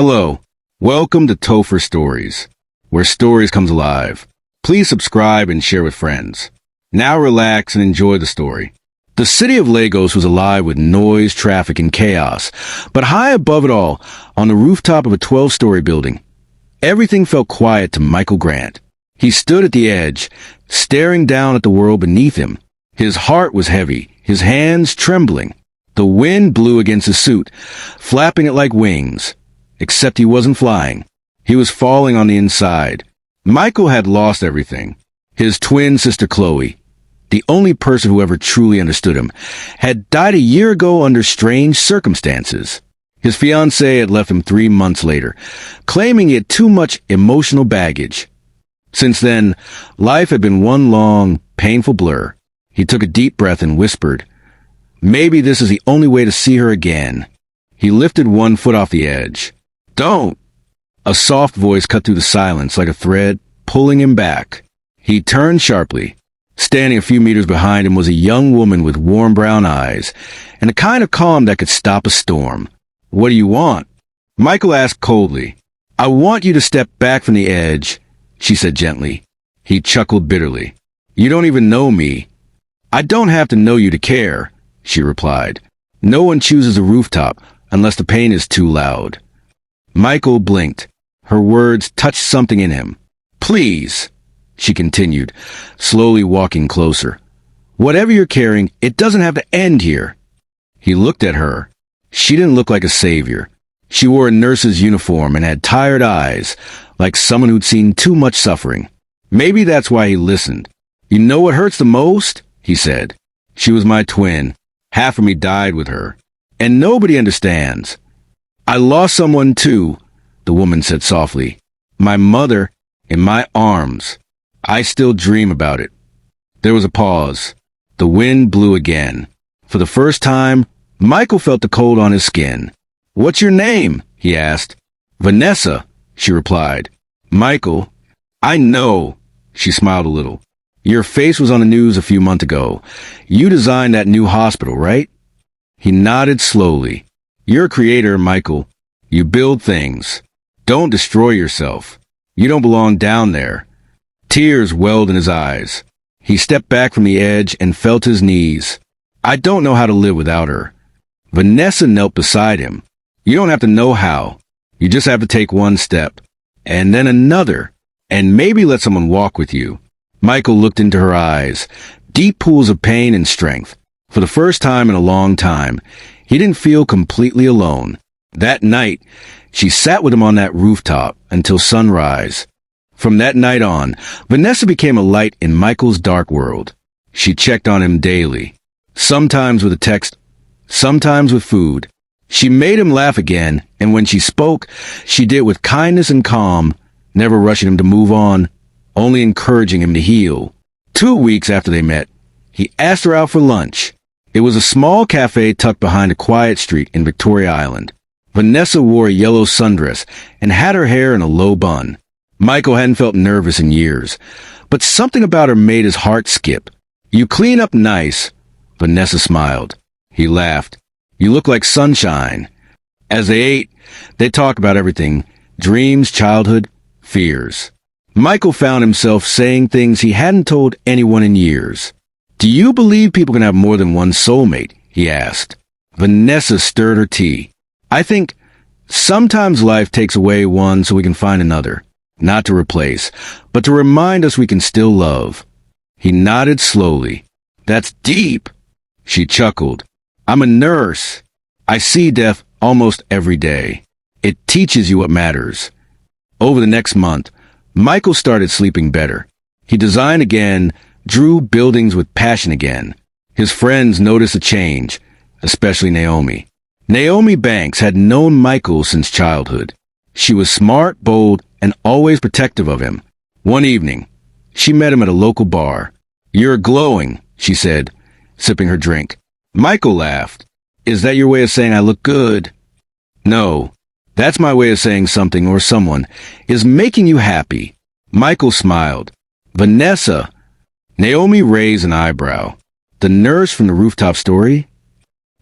Hello, welcome to TOPHER'S Stories, where stories comes alive. Please subscribe and share with friends. Now relax and enjoy the story. The city of Lagos was alive with noise, traffic, and chaos, but high above it all, on the rooftop of a 12-story building, everything felt quiet to Michael Grant. He stood at the edge, staring down at the world beneath him. His heart was heavy, his hands trembling. The wind blew against his suit, flapping it like wings. Except he wasn't flying. He was falling on the inside. Michael had lost everything. His twin sister Chloe, the only person who ever truly understood him, had died a year ago under strange circumstances. His fiancée had left him 3 months later, claiming he had too much emotional baggage. Since then, life had been one long, painful blur. He took a deep breath and whispered, "Maybe this is the only way to see her again." He lifted one foot off the edge. "Don't!" A soft voice cut through the silence like a thread, pulling him back. He turned sharply. Standing a few meters behind him was a young woman with warm brown eyes, and a kind of calm that could stop a storm. "What do you want?" Michael asked coldly. "I want you to step back from the edge," she said gently. He chuckled bitterly. "You don't even know me." "I don't have to know you to care," she replied. "No one chooses a rooftop unless the pain is too loud." Michael blinked. Her words touched something in him. "Please," she continued, slowly walking closer. "Whatever you're carrying, it doesn't have to end here." He looked at her. She didn't look like a savior. She wore a nurse's uniform and had tired eyes, like someone who'd seen too much suffering. Maybe that's why he listened. "You know what hurts the most?" he said. "She was my twin. Half of me died with her. And nobody understands." "I lost someone too," the woman said softly. "My mother, in my arms. I still dream about it." There was a pause. The wind blew again. For the first time, Michael felt the cold on his skin. "What's your name?" he asked. "Vanessa," she replied. "Michael." "I know." She smiled a little. "Your face was on the news a few months ago. You designed that new hospital, right?" He nodded slowly. "You're a creator, Michael. You build things. Don't destroy yourself. You don't belong down there." Tears welled in his eyes. He stepped back from the edge and felt his knees. "I don't know how to live without her." Vanessa knelt beside him. "You don't have to know how. You just have to take one step. And then another. And maybe let someone walk with you." Michael looked into her eyes, deep pools of pain and strength. For the first time in a long time, he didn't feel completely alone. That night, she sat with him on that rooftop until sunrise. From that night on, Vanessa became a light in Michael's dark world. She checked on him daily, sometimes with a text, sometimes with food. She made him laugh again, and when she spoke, she did it with kindness and calm, never rushing him to move on, only encouraging him to heal. 2 weeks after they met, he asked her out for lunch. It was a small cafe tucked behind a quiet street in Victoria Island. Vanessa wore a yellow sundress and had her hair in a low bun. Michael hadn't felt nervous in years, but something about her made his heart skip. "You clean up nice," Vanessa smiled. He laughed. "You look like sunshine." As they ate, they talked about everything: dreams, childhood, fears. Michael found himself saying things he hadn't told anyone in years. "Do you believe people can have more than one soulmate?" he asked. Vanessa stirred her tea. "I think sometimes life takes away one so we can find another. Not to replace, but to remind us we can still love." He nodded slowly. "That's deep." She chuckled. "I'm a nurse. I see death almost every day. It teaches you what matters." Over the next month, Michael started sleeping better. He designed again, drew buildings with passion again. His friends noticed a change, especially Naomi. Naomi Banks had known Michael since childhood. She was smart, bold, and always protective of him. One evening, she met him at a local bar. "You're glowing," she said, sipping her drink. Michael laughed. "Is that your way of saying I look good?" "No, that's my way of saying something or someone is making you happy." Michael smiled. "Vanessa." Naomi raised an eyebrow. "The nurse from the rooftop story?"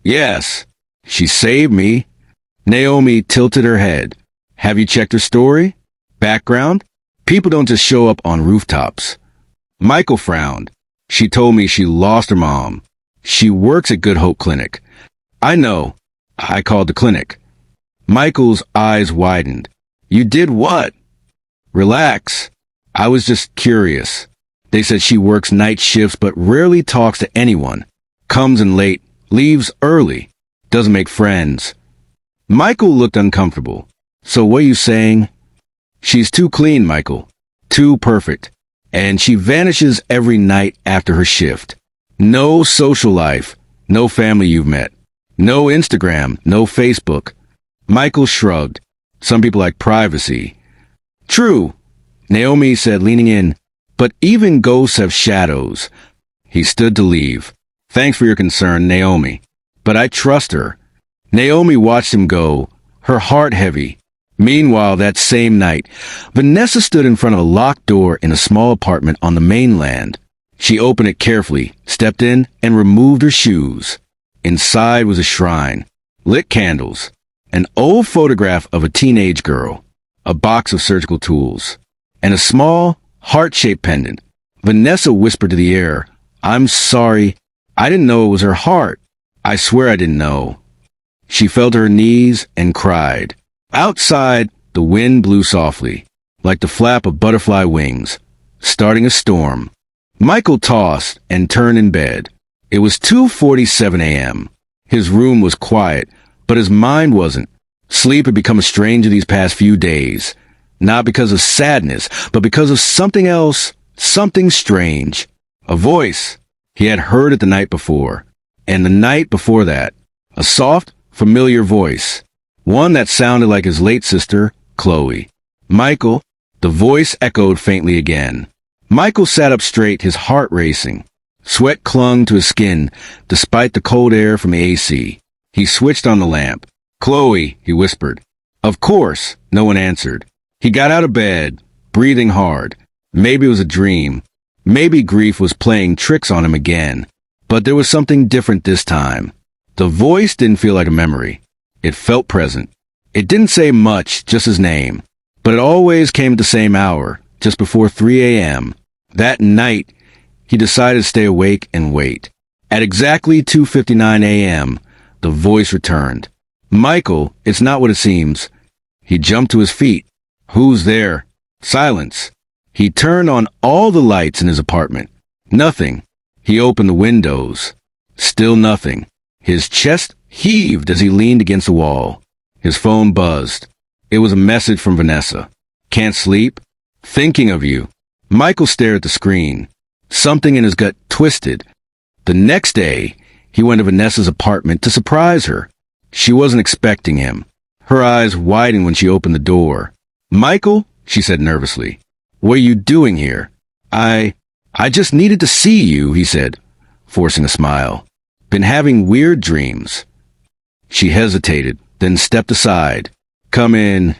"Yes. She saved me." Naomi tilted her head. Have you checked her story? Background? People don't just show up on rooftops. Michael frowned. She told me she lost her mom. She works at Good Hope Clinic. I know. I called the clinic. Michael's eyes widened. You did what? Relax. I was just curious. They said she works night shifts but rarely talks to anyone. Comes in late, leaves early, doesn't make friends. Michael looked uncomfortable. So what are you saying? She's too clean, Michael. Too perfect. And she vanishes every night after her shift. No social life. No family you've met. No Instagram. No Facebook. Michael shrugged. Some people like privacy. True, Naomi said, leaning in. But even ghosts have shadows. He stood to leave. Thanks for your concern, Naomi. But I trust her. Naomi watched him go, her heart heavy. Meanwhile, that same night, Vanessa stood in front of a locked door in a small apartment on the mainland. She opened it carefully, stepped in, and removed her shoes. Inside was a shrine, lit candles, an old photograph of a teenage girl, a box of surgical tools, and a small, heart-shaped pendant. Vanessa whispered to the air, I'm sorry. I didn't know it was her heart. I swear I didn't know. She fell to her knees and cried. Outside, the wind blew softly, like the flap of butterfly wings, starting a storm. Michael tossed and turned in bed. It was 2:47 a.m. His room was quiet, but his mind wasn't. Sleep had become a stranger these past few days, not because of sadness, but because of something else, something strange. A voice he had heard it the night before, and the night before that, a soft, familiar voice. One that sounded like his late sister, Chloe. Michael, the voice echoed faintly again. Michael sat up straight, his heart racing. Sweat clung to his skin, despite the cold air from the AC. He switched on the lamp. Chloe, he whispered. Of course, no one answered. He got out of bed, breathing hard. Maybe it was a dream. Maybe grief was playing tricks on him again. But there was something different this time. The voice didn't feel like a memory. It felt present. It didn't say much, just his name. But it always came at the same hour, just before 3 a.m. That night, he decided to stay awake and wait. At exactly 2:59 a.m., the voice returned. Michael, it's not what it seems. He jumped to his feet. Who's there? Silence. He turned on all the lights in his apartment. Nothing. He opened the windows. Still nothing. His chest heaved as he leaned against the wall. His phone buzzed. It was a message from Vanessa. Can't sleep? Thinking of you. Michael stared at the screen. Something in his gut twisted. The next day, he went to Vanessa's apartment to surprise her. She wasn't expecting him. Her eyes widened when she opened the door. Michael, she said nervously, what are you doing here? I just needed to see you, he said, forcing a smile. Been having weird dreams. She hesitated, then stepped aside. Come in.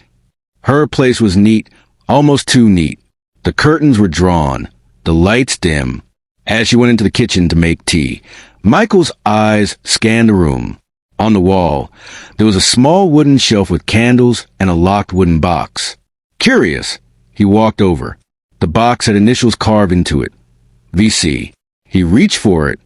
Her place was neat, almost too neat. The curtains were drawn, the lights dim. As she went into the kitchen to make tea, Michael's eyes scanned the room. On the wall, there was a small wooden shelf with candles and a locked wooden box. Curious, he walked over. The box had initials carved into it. VC. He reached for it,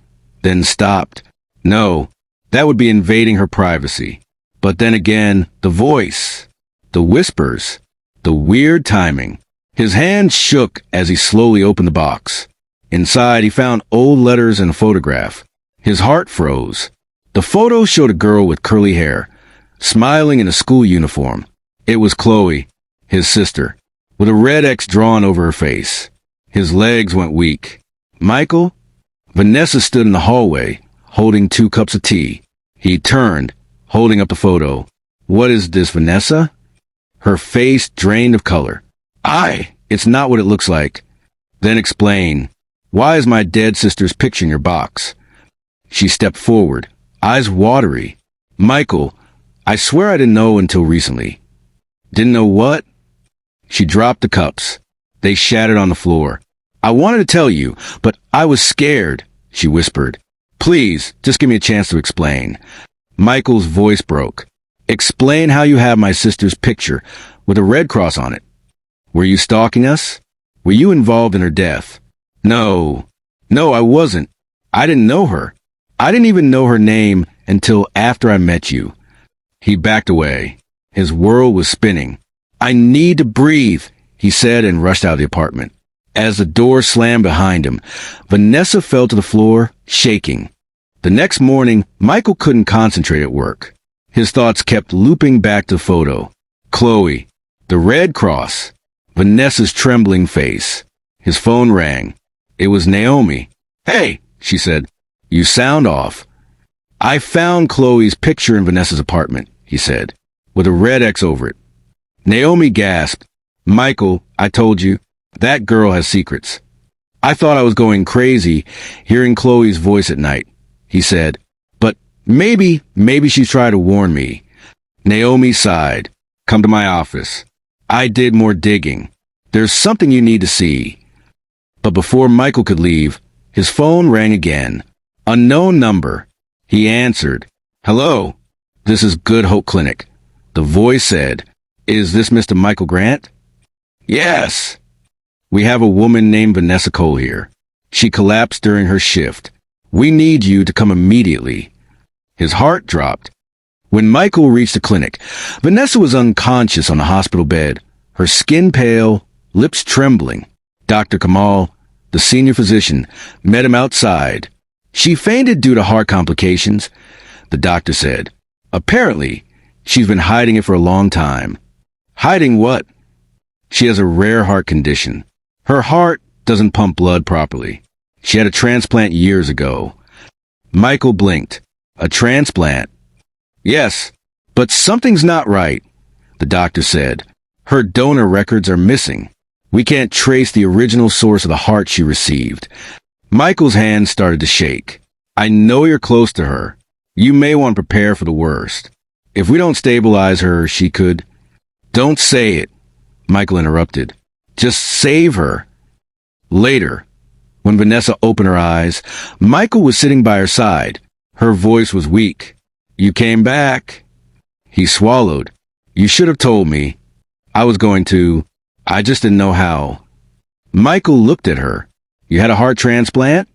then stopped. No, that would be invading her privacy. But then again, the voice, the whispers, the weird timing. His hand shook as he slowly opened the box. Inside, he found old letters and a photograph. His heart froze. The photo showed a girl with curly hair, smiling in a school uniform. It was Chloe, his sister, with a red X drawn over her face. His legs went weak. Michael? Vanessa stood in the hallway, holding 2 cups of tea. He turned, holding up the photo. What is this, Vanessa? Her face drained of color. It's not what it looks like. Then explain. Why is my dead sister's picture in your box? She stepped forward, eyes watery. Michael, I swear I didn't know until recently. Didn't know what? She dropped the cups. They shattered on the floor. I wanted to tell you, but I was scared, she whispered. Please, just give me a chance to explain. Michael's voice broke. Explain how you have my sister's picture with a red cross on it. Were you stalking us? Were you involved in her death? No, I wasn't. I didn't know her. I didn't even know her name until after I met you. He backed away. His world was spinning. I need to breathe, he said and rushed out of the apartment. As the door slammed behind him, Vanessa fell to the floor, shaking. The next morning, Michael couldn't concentrate at work. His thoughts kept looping back to the photo. Chloe, the red cross, Vanessa's trembling face. His phone rang. It was Naomi. Hey, she said, you sound off. I found Chloe's picture in Vanessa's apartment, he said, with a red X over it. Naomi gasped. Michael, I told you, that girl has secrets. I thought I was going crazy hearing Chloe's voice at night, he said, but maybe she's trying to warn me. Naomi sighed. Come to my office. I did more digging. There's something you need to see. But before Michael could leave, his phone rang again. Unknown number. He answered. Hello, this is Good Hope Clinic. The voice said, is this Mr. Michael Grant? Yes. We have a woman named Vanessa Cole here. She collapsed during her shift. We need you to come immediately. His heart dropped. When Michael reached the clinic, Vanessa was unconscious on the hospital bed, her skin pale, lips trembling. Dr. Kamal, the senior physician, met him outside. She fainted due to heart complications, the doctor said. Apparently, she's been hiding it for a long time. Hiding what? She has a rare heart condition. Her heart doesn't pump blood properly. She had a transplant years ago. Michael blinked. A transplant? Yes, but something's not right, the doctor said. Her donor records are missing. We can't trace the original source of the heart she received. Michael's hand started to shake. I know you're close to her. You may want to prepare for the worst. If we don't stabilize her, she could... Don't say it, Michael interrupted. Just save her. Later, when Vanessa opened her eyes, Michael was sitting by her side. Her voice was weak. You came back. He swallowed. You should have told me. I was going to. I just didn't know how. Michael looked at her. You had a heart transplant?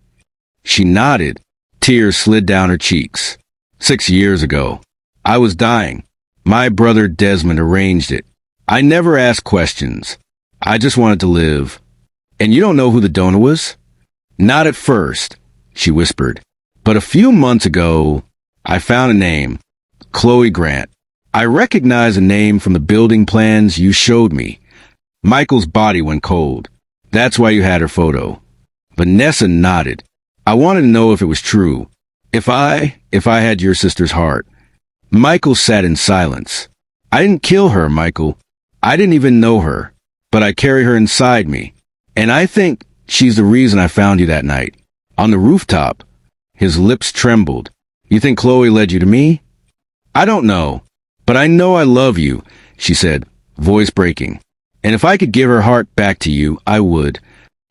She nodded. Tears slid down her cheeks. 6 years ago. I was dying. My brother Desmond arranged it. I never asked questions. I just wanted to live. And you don't know who the donor was? Not at first, she whispered. But a few months ago, I found a name. Chloe Grant. I recognize a name from the building plans you showed me. Michael's body went cold. That's why you had her photo. Vanessa nodded. I wanted to know if it was true. If I had your sister's heart. Michael sat in silence. I didn't kill her, Michael. I didn't even know her. But I carry her inside me. And I think she's the reason I found you that night. On the rooftop. His lips trembled. You think Chloe led you to me? I don't know. But I know I love you, she said, voice breaking. And if I could give her heart back to you, I would.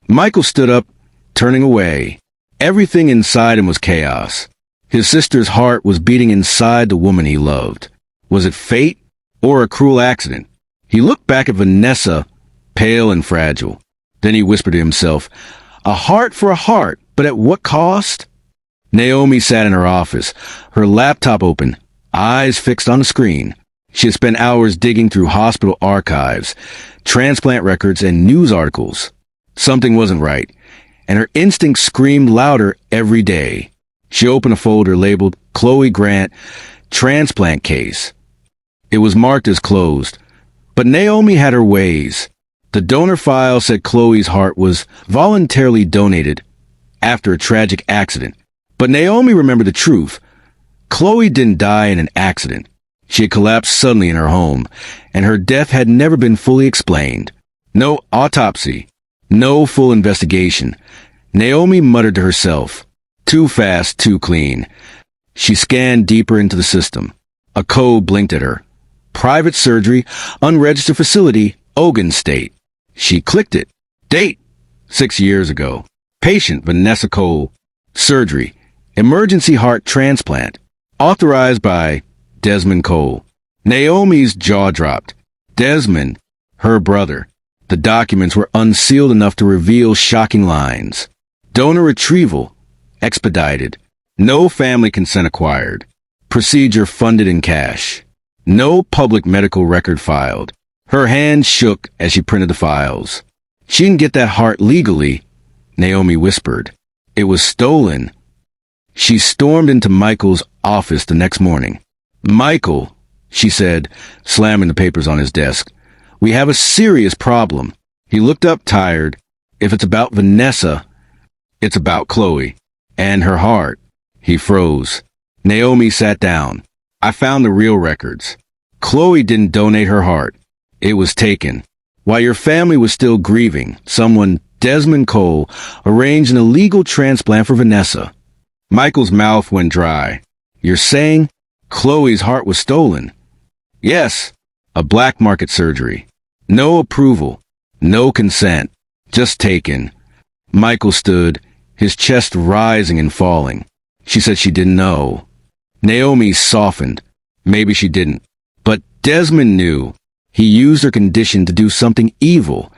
Michael stood up, turning away. Everything inside him was chaos. His sister's heart was beating inside the woman he loved. Was it fate or a cruel accident? He looked back at Vanessa, pale and fragile. Then he whispered to himself, a heart for a heart, but at what cost? Naomi sat in her office, her laptop open, eyes fixed on the screen. She had spent hours digging through hospital archives, transplant records, and news articles. Something wasn't right, and her instincts screamed louder every day. She opened a folder labeled Chloe Grant, Transplant Case. It was marked as closed, but Naomi had her ways. The donor file said Chloe's heart was voluntarily donated after a tragic accident. But Naomi remembered the truth. Chloe didn't die in an accident. She had collapsed suddenly in her home, and her death had never been fully explained. No autopsy. No full investigation. Naomi muttered to herself, too fast, too clean. She scanned deeper into the system. A code blinked at her. Private surgery, unregistered facility, Ogun State. She clicked it. Date, 6 years ago. Patient, Vanessa Cole. Surgery, emergency heart transplant. Authorized by Desmond Cole. Naomi's jaw dropped. Desmond, her brother. The documents were unsealed enough to reveal shocking lines. Donor retrieval, expedited. No family consent acquired. Procedure funded in cash. No public medical record filed. Her hand shook as she printed the files. She didn't get that heart legally, Naomi whispered. It was stolen. She stormed into Michael's office the next morning. Michael, she said, slamming the papers on his desk, we have a serious problem. He looked up tired. If it's about Vanessa, it's about Chloe. And her heart. He froze. Naomi sat down. I found the real records. Chloe didn't donate her heart. It was taken. While your family was still grieving, someone, Desmond Cole, arranged an illegal transplant for Vanessa. Michael's mouth went dry. You're saying Chloe's heart was stolen? Yes. A black market surgery. No approval. No consent. Just taken. Michael stood, his chest rising and falling. She said she didn't know. Naomi softened. Maybe she didn't. But Desmond knew. He used her condition to do something evil.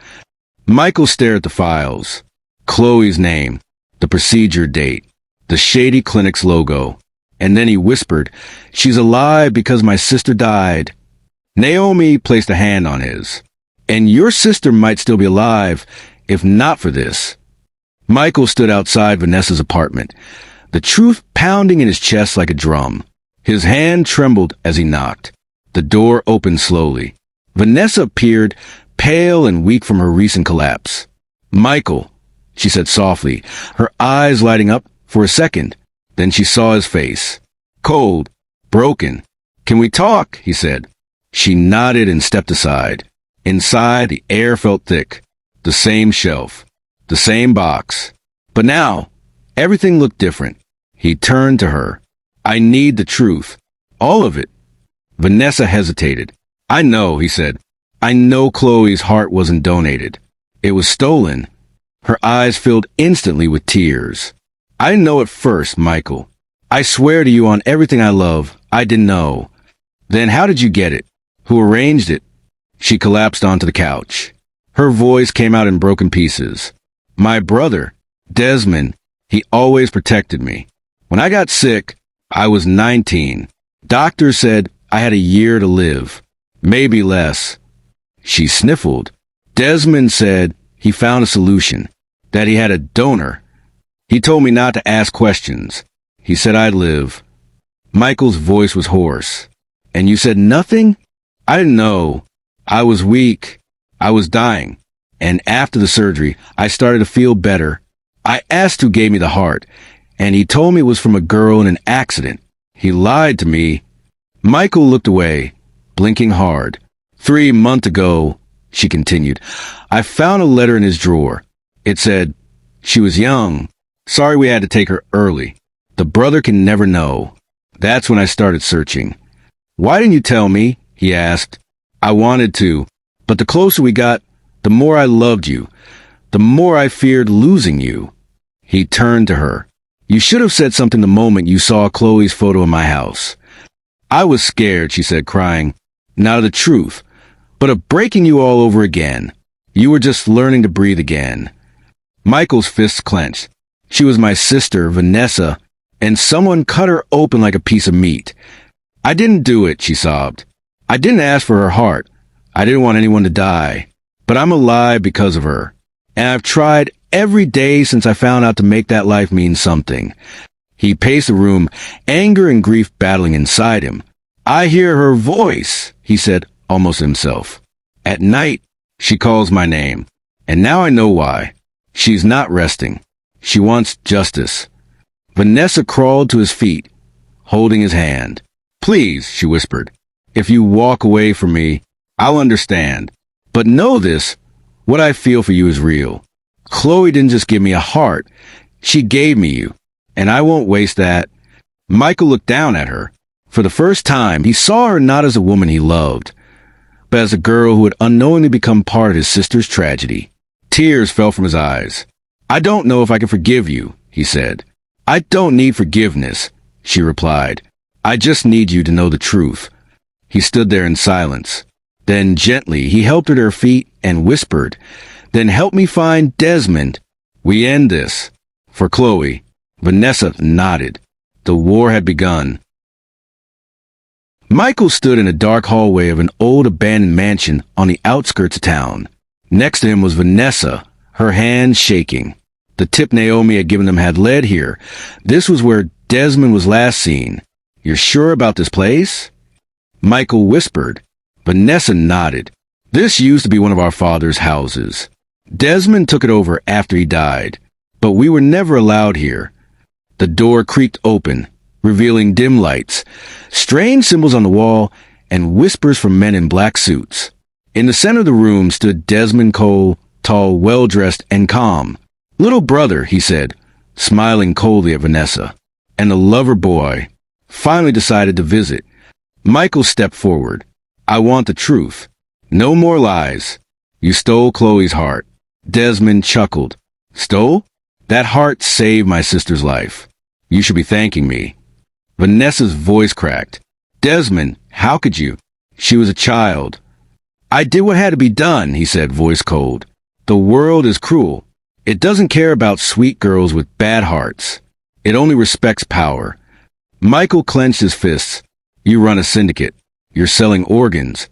Michael stared at the files. Chloe's name. The procedure date. The shady clinic's logo. And then he whispered, she's alive because my sister died. Naomi placed a hand on his. And your sister might still be alive, if not for this. Michael stood outside Vanessa's apartment, the truth pounding in his chest like a drum. His hand trembled as he knocked. The door opened slowly. Vanessa appeared, pale and weak from her recent collapse. Michael, she said softly, her eyes lighting up for a second. Then she saw his face. Cold, broken. Can we talk? He said. She nodded and stepped aside. Inside, the air felt thick. The same shelf. The same box. But now, everything looked different. He turned to her. I need the truth. All of it. Vanessa hesitated. I know, he said. I know Chloe's heart wasn't donated. It was stolen. Her eyes filled instantly with tears. I didn't know at first, Michael. I swear to you on everything I love, I didn't know. Then how did you get it? Who arranged it? She collapsed onto the couch. Her voice came out in broken pieces. My brother, Desmond, he always protected me. When I got sick, I was 19. Doctors said I had a year to live. Maybe less. She sniffled. Desmond said he found a solution, that he had a donor. He told me not to ask questions. He said I'd live. Michael's voice was hoarse. And you said nothing? I didn't know. I was weak. I was dying. And after the surgery, I started to feel better. I asked who gave me the heart, and he told me it was from a girl in an accident. He lied to me. Michael looked away, blinking hard. 3 months ago, she continued, I found a letter in his drawer. It said, she was young. Sorry we had to take her early. The brother can never know. That's when I started searching. Why didn't you tell me? He asked. I wanted to, but the closer we got, the more I loved you, the more I feared losing you. He turned to her. You should have said something the moment you saw Chloe's photo in my house. I was scared, she said, crying. Not of the truth, but of breaking you all over again. You were just learning to breathe again. Michael's fists clenched. She was my sister, Vanessa, and someone cut her open like a piece of meat. I didn't do it, she sobbed. I didn't ask for her heart. I didn't want anyone to die. But I'm alive because of her. And I've tried every day since I found out to make that life mean something. He paced the room, anger and grief battling inside him. I hear her voice, he said, almost himself. At night, she calls my name. And now I know why. She's not resting. She wants justice. Vanessa crawled to his feet, holding his hand. Please, she whispered. If you walk away from me, I'll understand. But know this, what I feel for you is real. Chloe didn't just give me a heart. She gave me you. And I won't waste that. Michael looked down at her. For the first time, he saw her not as a woman he loved, but as a girl who had unknowingly become part of his sister's tragedy. Tears fell from his eyes. I don't know if I can forgive you, he said. I don't need forgiveness, she replied. I just need you to know the truth. He stood there in silence. Then gently he helped her to her feet and whispered, "Then help me find Desmond. We end this." For Chloe, Vanessa nodded. The war had begun. Michael stood in a dark hallway of an old abandoned mansion on the outskirts of town. Next to him was Vanessa, her hands shaking. The tip Naomi had given them had led here. This was where Desmond was last seen. "You're sure about this place?" Michael whispered. Vanessa nodded. "This used to be one of our father's houses. Desmond took it over after he died, but we were never allowed here." The door creaked open, revealing dim lights, strange symbols on the wall, and whispers from men in black suits. In the center of the room stood Desmond Cole, tall, well-dressed, and calm. "Little brother," he said, smiling coldly at Vanessa. And the lover boy finally decided to visit. Michael stepped forward. "I want the truth. No more lies. You stole Chloe's heart." Desmond chuckled. "Stole? That heart saved my sister's life. You should be thanking me." Vanessa's voice cracked. "Desmond, how could you? She was a child." "I did what had to be done," he said, voice cold. "The world is cruel. It doesn't care about sweet girls with bad hearts. It only respects power." Michael clenched his fists. "You run a syndicate. You're selling organs."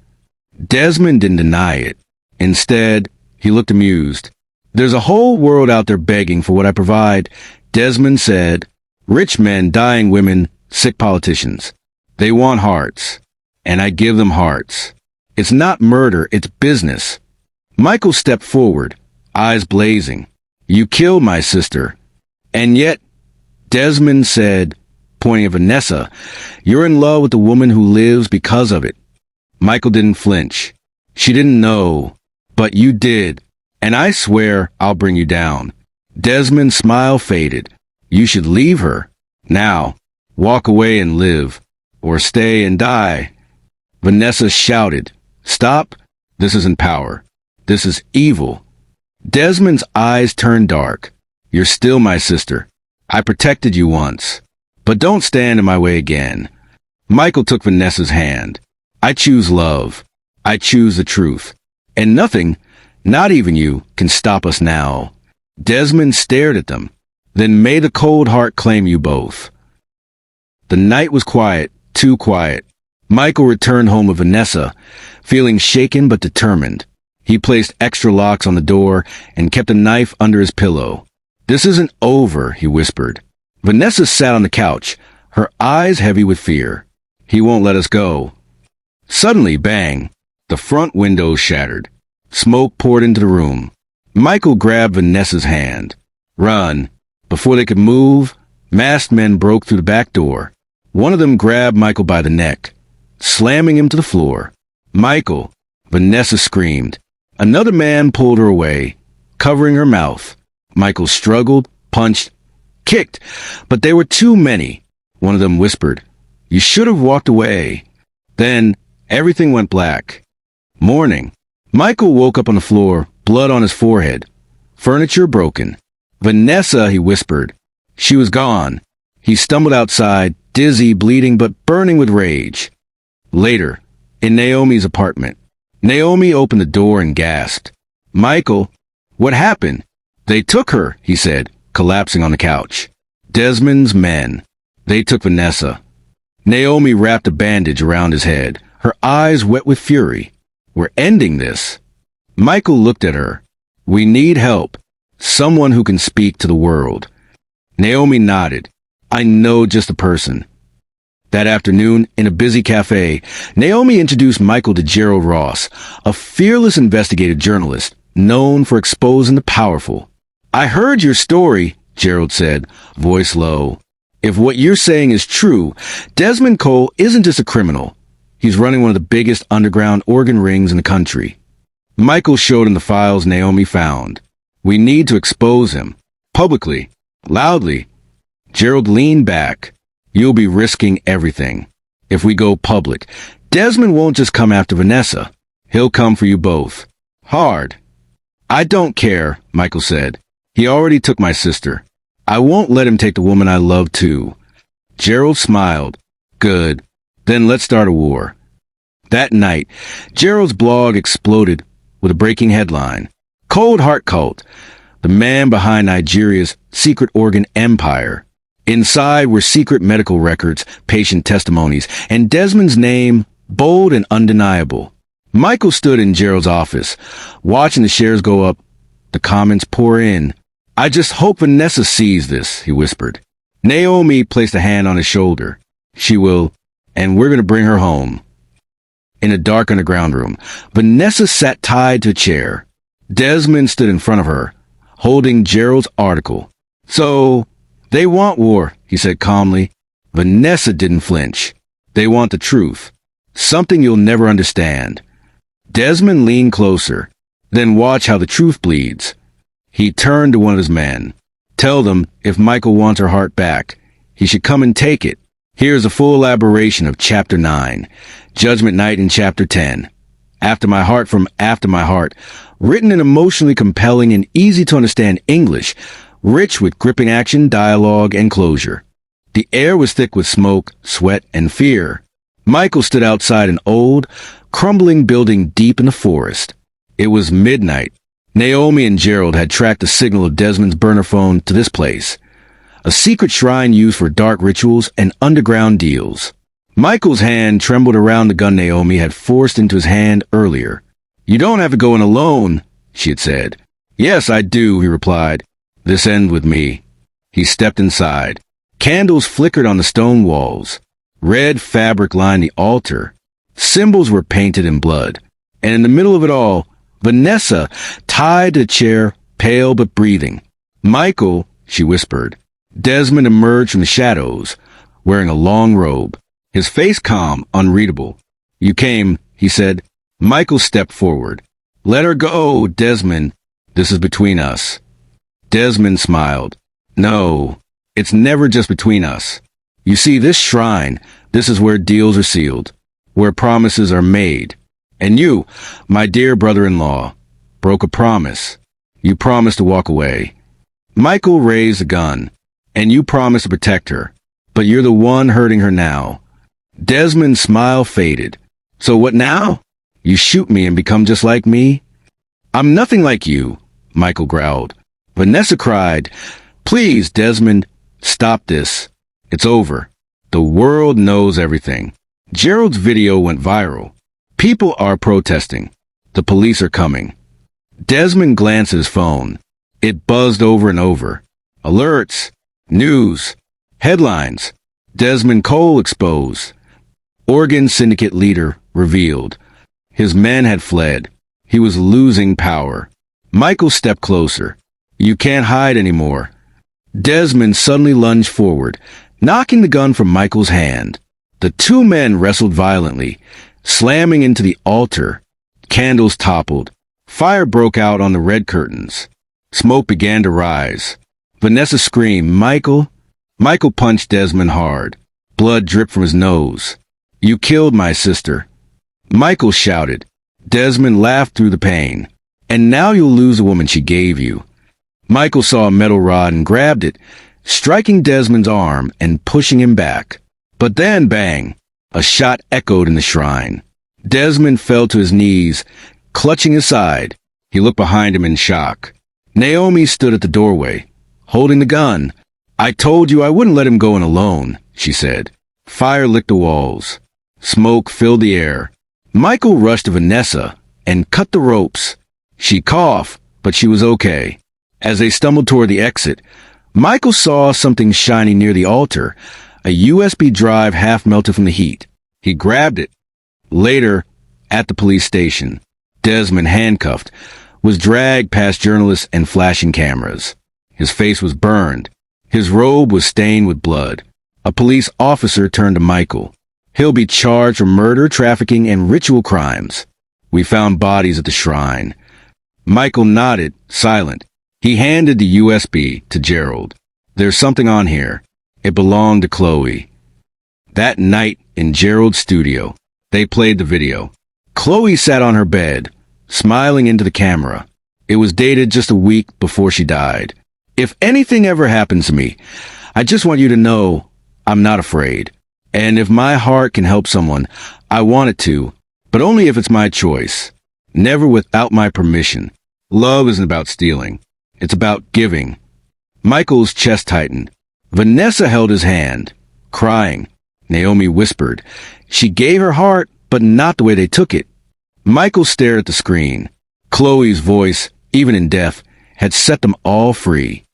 Desmond didn't deny it. Instead, he looked amused. "There's a whole world out there begging for what I provide," Desmond said. "Rich men, dying women, sick politicians. They want hearts, and I give them hearts. It's not murder, it's business." Michael stepped forward, eyes blazing. "You killed my sister. And yet," Desmond said, pointing at Vanessa, "you're in love with the woman who lives because of it." Michael didn't flinch. "She didn't know, but you did, and I swear I'll bring you down." Desmond's smile faded. "You should leave her. Now, walk away and live, or stay and die." Vanessa shouted, "Stop! This isn't power. This is evil." Desmond's eyes turned dark. "You're still my sister. I protected you once. But don't stand in my way again." Michael took Vanessa's hand. "I choose love. I choose the truth. And nothing, not even you, can stop us now." Desmond stared at them. "Then may the cold heart claim you both." The night was quiet, too quiet. Michael returned home with Vanessa, feeling shaken but determined. He placed extra locks on the door and kept a knife under his pillow. "This isn't over," he whispered. Vanessa sat on the couch, her eyes heavy with fear. "He won't let us go." Suddenly, bang! The front window shattered. Smoke poured into the room. Michael grabbed Vanessa's hand. "Run!" Before they could move, masked men broke through the back door. One of them grabbed Michael by the neck, slamming him to the floor. "Michael!" Vanessa screamed. Another man pulled her away, covering her mouth. Michael struggled, punched, kicked, but they were too many. One of them whispered, "You should have walked away." Then everything went black. Morning. Michael woke up on the floor, blood on his forehead. Furniture broken. "Vanessa," he whispered. She was gone. He stumbled outside, dizzy, bleeding, but burning with rage. Later, in Naomi's apartment, Naomi opened the door and gasped. "Michael, what happened?" "They took her," he said, collapsing on the couch. "Desmond's men. They took Vanessa." Naomi wrapped a bandage around his head, her eyes wet with fury. "We're ending this." Michael looked at her. "We need help. Someone who can speak to the world." Naomi nodded. "I know just the person." That afternoon, in a busy cafe, Naomi introduced Michael to Gerald Ross, a fearless investigative journalist known for exposing the powerful. "I heard your story," Gerald said, voice low. "If what you're saying is true, Desmond Cole isn't just a criminal. He's running one of the biggest underground organ rings in the country." Michael showed him the files Naomi found. "We need to expose him. Publicly. Loudly." Gerald leaned back. "You'll be risking everything. If we go public, Desmond won't just come after Vanessa. He'll come for you both. Hard." "I don't care," Michael said. "He already took my sister. I won't let him take the woman I love too." Gerald smiled. "Good. Then let's start a war." That night, Gerald's blog exploded with a breaking headline. Cold Heart Cult, the man behind Nigeria's secret organ empire. Inside were secret medical records, patient testimonies, and Desmond's name, bold and undeniable. Michael stood in Gerald's office, watching the shares go up, the comments pour in. I just hope Vanessa sees this, he whispered. Naomi placed a hand on his shoulder. She will, and we're going to bring her home. In a dark underground room, Vanessa sat tied to a chair. Desmond stood in front of her, holding Gerald's article. So, they want war, he said calmly. Vanessa didn't flinch. They want the truth. Something you'll never understand. Desmond leaned closer. Then watch how the truth bleeds. He turned to one of his men. Tell them if Michael wants her heart back, he should come and take it. Here's a full elaboration of Chapter 9, Judgment Night in Chapter 10. After My Heart from After My Heart, written in emotionally compelling and easy-to-understand English, rich with gripping action, dialogue, and closure. The air was thick with smoke, sweat, and fear. Michael stood outside an old, crumbling building deep in the forest. It was midnight. Naomi and Gerald had tracked the signal of Desmond's burner phone to this place, a secret shrine used for dark rituals and underground deals. Michael's hand trembled around the gun Naomi had forced into his hand earlier. You don't have to go in alone, she had said. Yes, I do, he replied. This ends with me. He stepped inside. Candles flickered on the stone walls. Red fabric lined the altar. Symbols were painted in blood. And in the middle of it all, Vanessa, tied to a chair, pale but breathing. Michael, she whispered. Desmond emerged from the shadows, wearing a long robe, his face calm, unreadable. You came, he said. Michael stepped forward. Let her go, Desmond. This is between us. Desmond smiled. No, it's never just between us. You see, this shrine, this is where deals are sealed, where promises are made. And you, my dear brother-in-law, broke a promise. You promised to walk away. Michael raised a gun, and you promised to protect her. But you're the one hurting her now. Desmond's smile faded. So what now? You shoot me and become just like me? I'm nothing like you, Michael growled. Vanessa cried, Please, Desmond, stop this. It's over. The world knows everything. Gerald's video went viral. People are protesting. The police are coming. Desmond glanced at his phone. It buzzed over and over. Alerts. News. Headlines. Desmond Cole exposed. Organ syndicate leader revealed. His men had fled. He was losing power. Michael stepped closer. You can't hide anymore. Desmond suddenly lunged forward, knocking the gun from Michael's hand. The two men wrestled violently, slamming into the altar. Candles toppled. Fire broke out on the red curtains. Smoke began to rise. Vanessa screamed, Michael! Michael punched Desmond hard. Blood dripped from his nose. You killed my sister. Michael shouted. Desmond laughed through the pain. And now you'll lose the woman she gave you. Michael saw a metal rod and grabbed it, striking Desmond's arm and pushing him back. But then, bang! A shot echoed in the shrine. Desmond fell to his knees, clutching his side. He looked behind him in shock. Naomi stood at the doorway, holding the gun. I told you I wouldn't let him go in alone, she said. Fire licked the walls. Smoke filled the air. Michael rushed to Vanessa and cut the ropes. She coughed, but she was okay. As they stumbled toward the exit, Michael saw something shiny near the altar, a USB drive half melted from the heat. He grabbed it. Later, at the police station, Desmond, handcuffed, was dragged past journalists and flashing cameras. His face was burned. His robe was stained with blood. A police officer turned to Michael. He'll be charged for murder, trafficking, and ritual crimes. We found bodies at the shrine. Michael nodded, silent. He handed the USB to Gerald. There's something on here. It belonged to Chloe. That night in Gerald's studio, they played the video. Chloe sat on her bed, smiling into the camera. It was dated just a week before she died. If anything ever happens to me, I just want you to know I'm not afraid. And if my heart can help someone, I want it to. but only if it's my choice. Never without my permission. Love isn't about stealing. It's about giving. Michael's chest tightened. Vanessa held his hand, crying. Naomi whispered. She gave her heart, but not the way they took it. Michael stared at the screen. Chloe's voice, even in death, had set them all free.